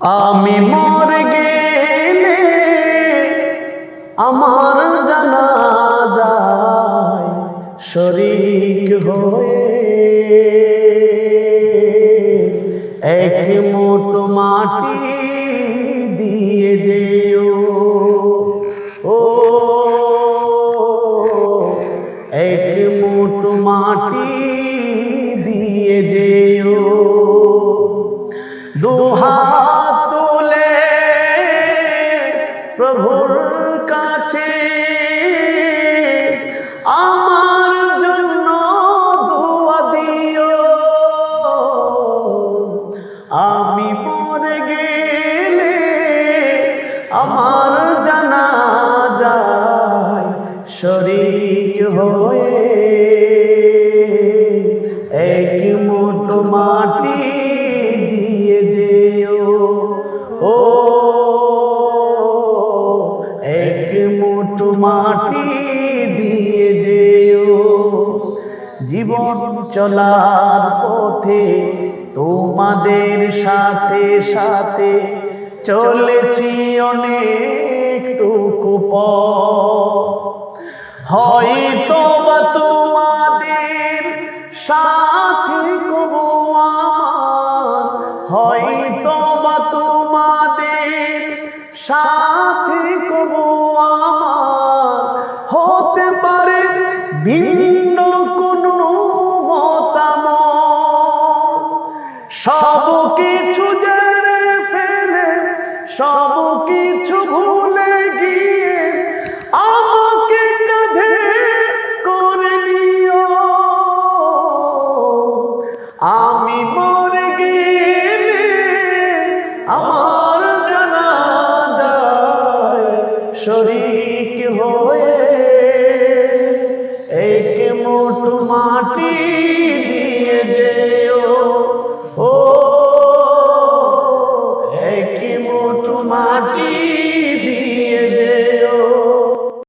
আমি মরে গেলে আমার জানাজায় শরীক হয়ে এক মুঠো মাটি দিয়ে যেও, ও এক মুঠো মাটি দিয়ে যেও। দুহাত তুলে প্রভুর কাছে আমার জন্য দোয়া দিও। আমি মরে গেলে আমার জানাজায় শরীক হয়ে এক মুঠো মাটি দিয়ে যেও, ও এক মুঠো মাটি দিয়ে যেও। জীবন চলার পথে তোমাদের সাথে সাথে চলেছি অনেকটুকু পথ, হয়তো বা তোমাদের সাথে কবো আমার, হয়তো বা তোমাদের সাথে কবো আমার, হতে পারে ভিন্ন কোনো মতামত। সব কিছু জেনে ফেলে সব কিছু ভুলে গিয়ে আমাকে কাঁধে করে নিও। আমি মরে গেলে আমার জানাজায় শরীক হয়ে এক মুঠো মাটি